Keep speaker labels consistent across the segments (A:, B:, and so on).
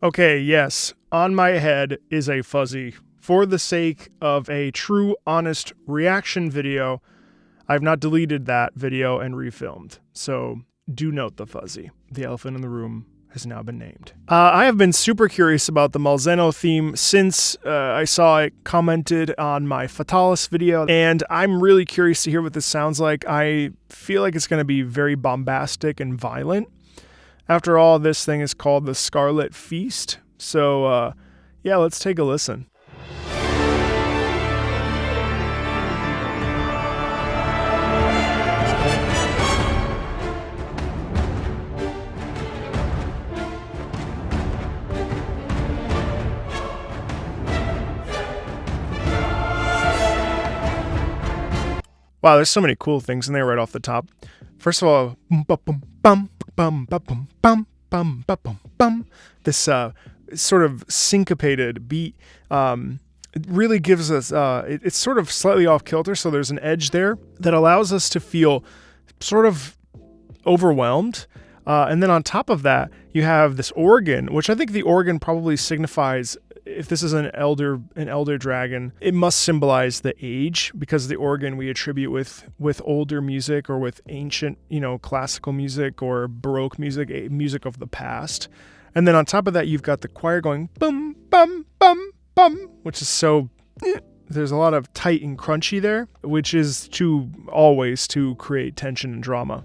A: Okay, yes, on my head is a fuzzy. For the sake of a true, honest reaction video, I've not deleted that video and refilmed. So do note the fuzzy. The elephant in the room has now been named. I have been super curious about the Malzeno theme since I saw it commented on my Fatalis video, and I'm really curious to hear what this sounds like. I feel like it's going to be very bombastic and violent. After all, this thing is called the Scarlet Feast, so yeah, let's take a listen. Wow, there's so many cool things in there right off the top. First of all, this sort of syncopated beat really gives us, it's sort of slightly off kilter, so there's an edge there that allows us to feel sort of overwhelmed. And then on top of that, you have this organ, which I think the organ probably signifies, if this is an elder dragon, it must symbolize the age, because the organ we attribute with older music or with ancient, classical music or Baroque music, music of the past. And then on top of that, you've got the choir going bum, bum, bum, bum, which is so, there's a lot of tight and crunchy there, which is always to create tension and drama.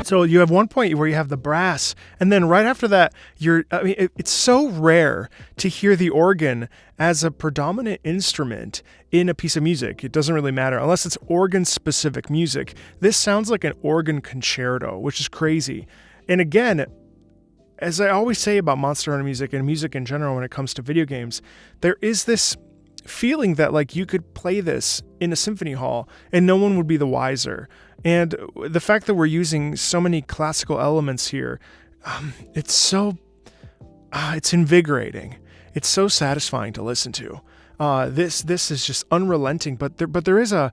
A: So you have one point where you have the brass, and then right after that, it's so rare to hear the organ as a predominant instrument in a piece of music. It doesn't really matter unless it's organ-specific music. This sounds like an organ concerto, which is crazy. And again, as I always say about Monster Hunter music and music in general when it comes to video games, there is this feeling that like you could play this in a symphony hall and no one would be the wiser. And the fact that we're using so many classical elements here, it's invigorating. It's so satisfying to listen to. This is just unrelenting, but there is a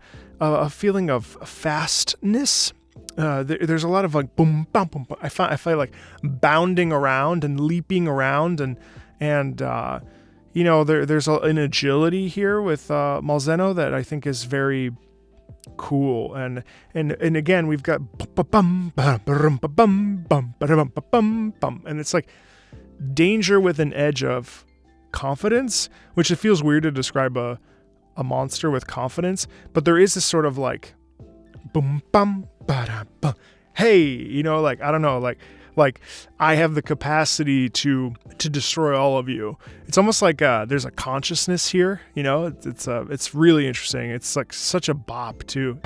A: feeling of fastness. There's a lot of like boom, bum, boom. I feel like bounding around and leaping around, and there's an agility here with Malzeno that I think is very cool. And again, we've got and it's like danger with an edge of confidence, which it feels weird to describe a monster with confidence, but there is this sort of like boom bum ba bum. Hey, like I don't know, like I have the capacity to destroy all of you. It's almost like there's a consciousness here, it's really interesting. It's like such a bop too.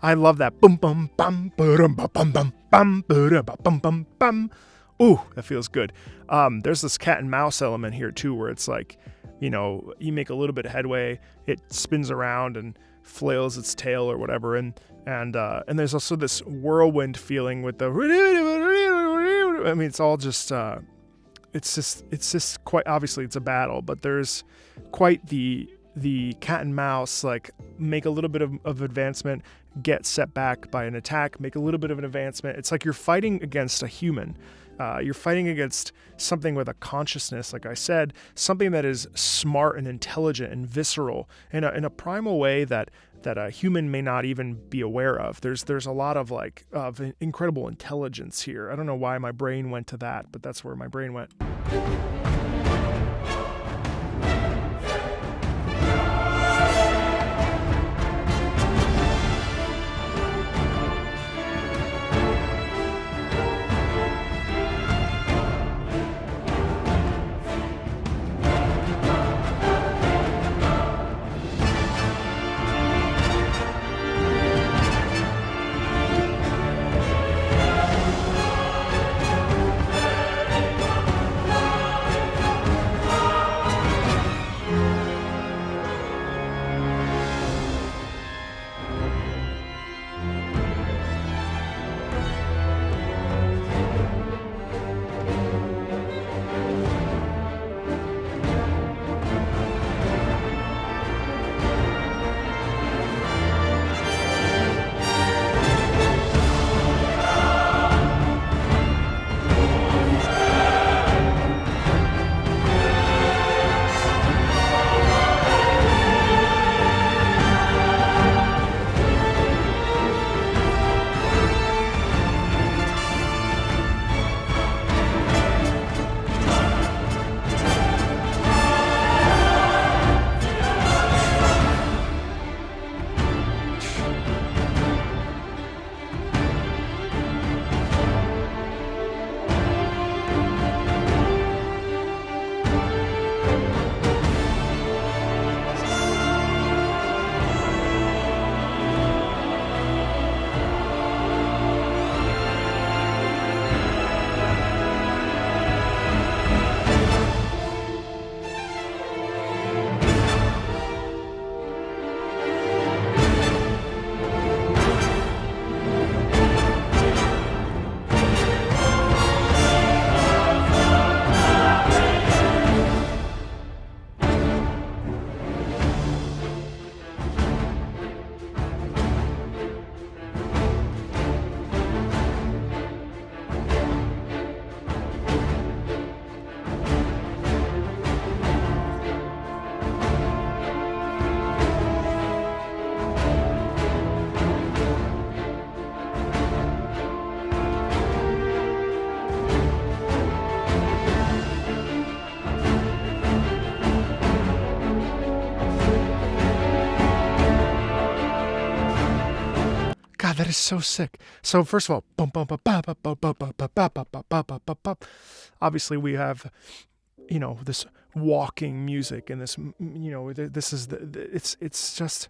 A: I love that. Bum bum bum bum bum bum bum bum bum bum bum. Ooh, that feels good. There's this cat and mouse element here too, where it's like, you make a little bit of headway, it spins around and flails its tail or whatever, and there's also this whirlwind feeling with the. I mean, it's all just. It's just quite obviously it's a battle, but there's quite the cat and mouse, like make a little bit of advancement, get set back by an attack, make a little bit of an advancement. It's like you're fighting against a human. You're fighting against something with a consciousness, like I said, something that is smart and intelligent and visceral in a primal way that a human may not even be aware of. There's a lot of incredible intelligence here. I don't know why my brain went to that, but that's where my brain went. God, that is so sick. So first of all, obviously we have, this walking music and this, this is it's just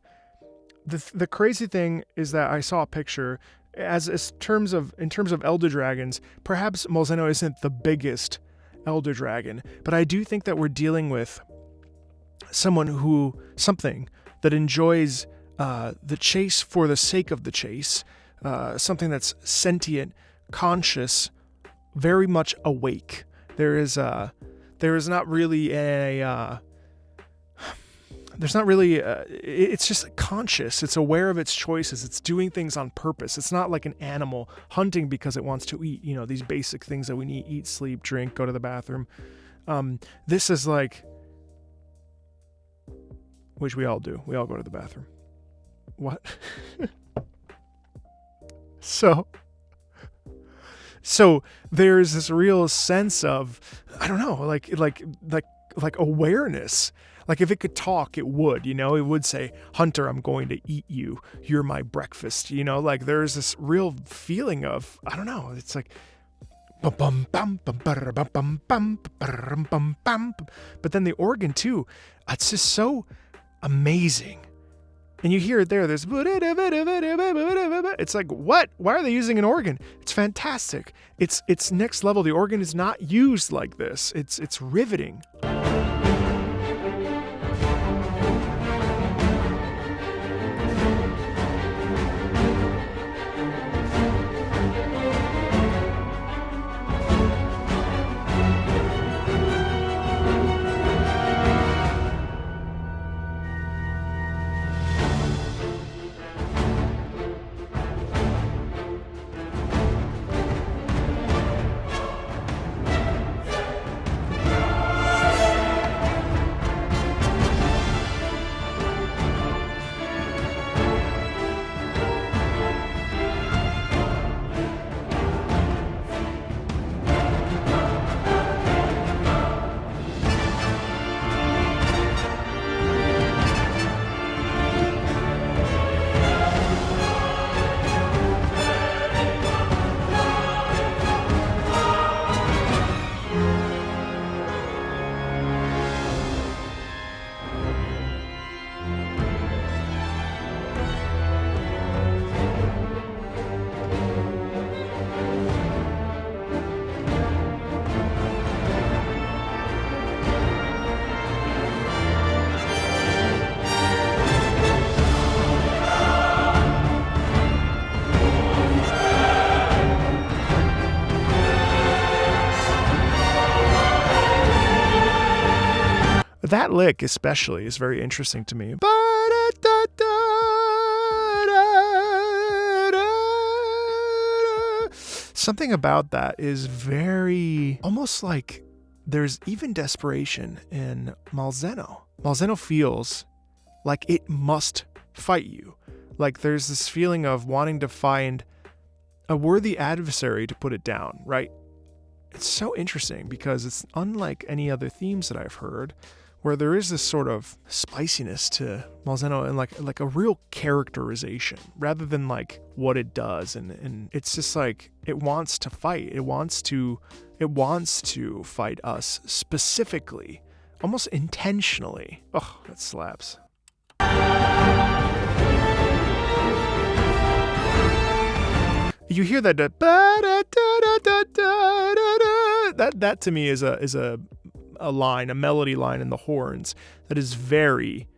A: the crazy thing is that I saw a picture in terms of Elder Dragons. Perhaps Malzeno isn't the biggest Elder Dragon, but I do think that we're dealing with something that enjoys the chase for the sake of the chase, something that's sentient, conscious, very much awake. There is not really it's just conscious. It's aware of its choices. It's doing things on purpose. It's not like an animal hunting because it wants to eat, these basic things that we need: eat, sleep, drink, go to the bathroom. This is like, which we all do. We all go to the bathroom. What? So there's this real sense of, I don't know, like awareness. Like if it could talk, it would, it would say, "Hunter, I'm going to eat you. You're my breakfast." Like there's this real feeling of, I don't know, it's like bum bum bum bum bum bum bum bum bum. But then the organ too, it's just so amazing. And you hear it there. There's it's like, what? Why are they using an organ? It's fantastic. It's next level. The organ is not used like this. It's riveting. That lick especially is very interesting to me. Something about that is very, almost like there's even desperation in Malzeno. Malzeno feels like it must fight you. Like there's this feeling of wanting to find a worthy adversary to put it down, right? It's so interesting because it's unlike any other themes that I've heard, where there is this sort of spiciness to Malzeno and like a real characterization rather than like what it does. And it's just like, it wants to fight. It wants to fight us specifically, almost intentionally. Oh, that slaps. You hear that, that to me is a line, a melody line in the horns that is very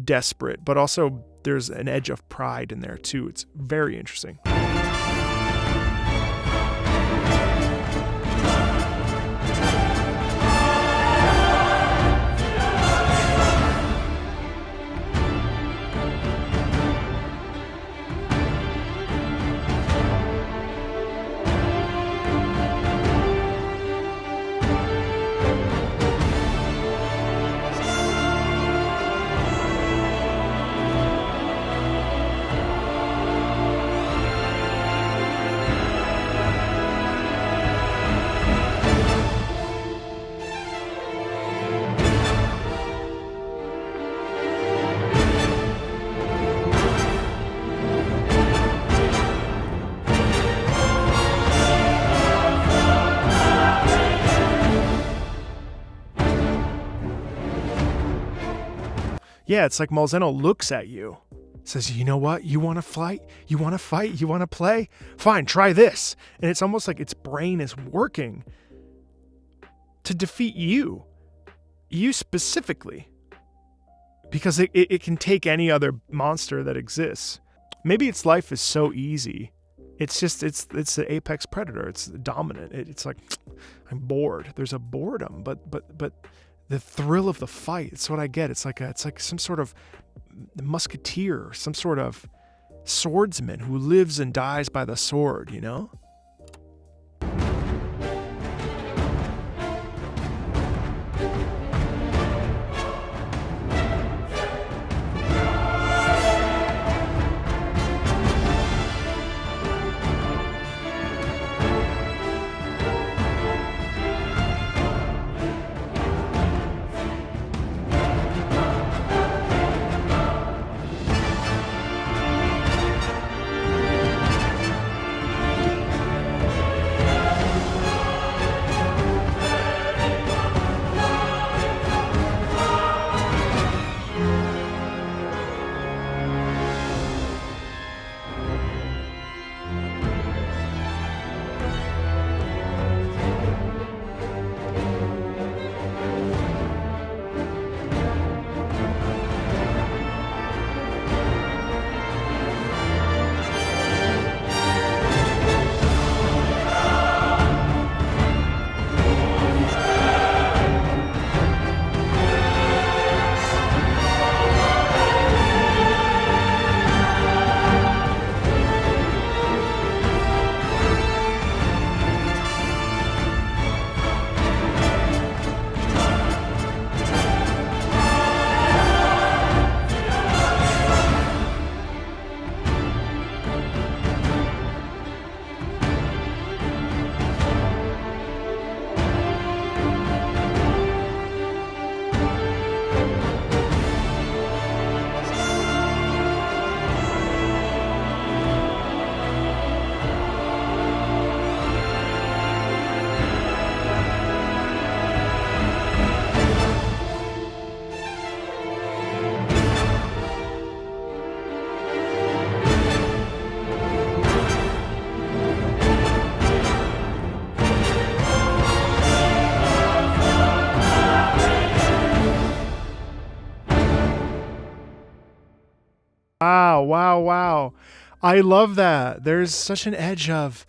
A: desperate, but also there's an edge of pride in there too. It's very interesting. Yeah, it's like Malzeno looks at you, says, you know what? You want to fight? You want to fight? You want to play? Fine, try this. And it's almost like its brain is working to defeat you specifically, because it can take any other monster that exists. Maybe its life is so easy. It's just, it's the apex predator. It's dominant. It's like, I'm bored. There's a boredom, but the thrill of the fight, it's what I get. It's like some sort of musketeer, some sort of swordsman who lives and dies by the sword, you know? Wow. I love that. There's such an edge of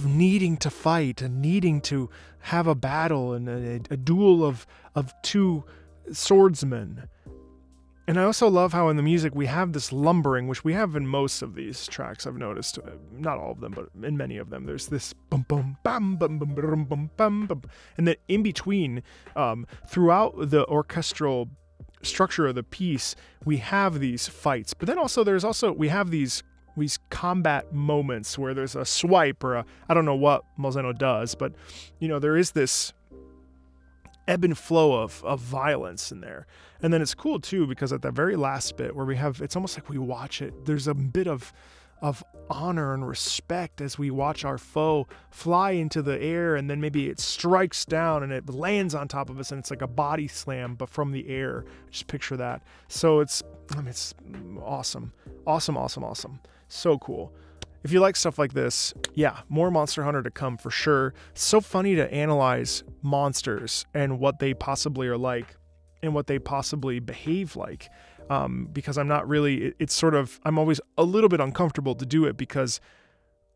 A: needing to fight and needing to have a battle and a duel of two swordsmen. And I also love how in the music we have this lumbering, which we have in most of these tracks, I've noticed. Not all of them, but in many of them. There's this bum bum bam bum bum bum bum bum bum. And then in between, throughout the orchestral structure of the piece, we have these fights. But then we have these combat moments where there's a swipe or I don't know what Malzeno does, but there is this ebb and flow of violence in there. And then it's cool too, because at that very last bit where it's almost like we watch it, there's a bit of honor and respect as we watch our foe fly into the air, and then maybe it strikes down and it lands on top of us, and it's like a body slam, but from the air. Just picture that. So it's awesome. So cool. If you like stuff like this, yeah, more Monster Hunter to come for sure. It's so funny to analyze monsters and what they possibly are like and what they possibly behave like. Because I'm not really, I'm always a little bit uncomfortable to do it because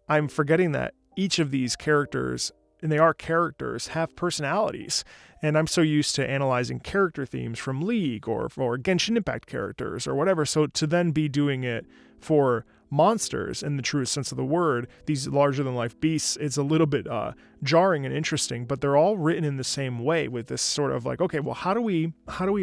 A: I'm forgetting that each of these characters, and they are characters, have personalities. And I'm so used to analyzing character themes from League or Genshin Impact characters or whatever. So to then be doing it for monsters in the truest sense of the word, these larger than life beasts, it's a little bit jarring and interesting, but they're all written in the same way with this sort of like, okay, well, how do we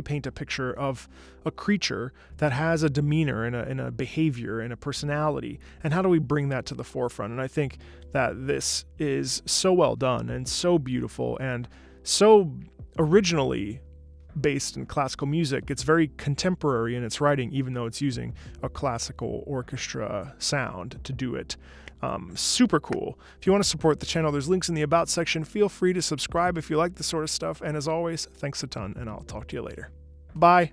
A: paint a picture of a creature that has a demeanor and a behavior and a personality, and how do we bring that to the forefront? And I think that this is so well done and so beautiful and so originally based in classical music. It's very contemporary in its writing, even though it's using a classical orchestra sound to do it. Super cool. If you want to support the channel, there's links in the About section. Feel free to subscribe if you like this sort of stuff. And as always, thanks a ton, and I'll talk to you later. Bye.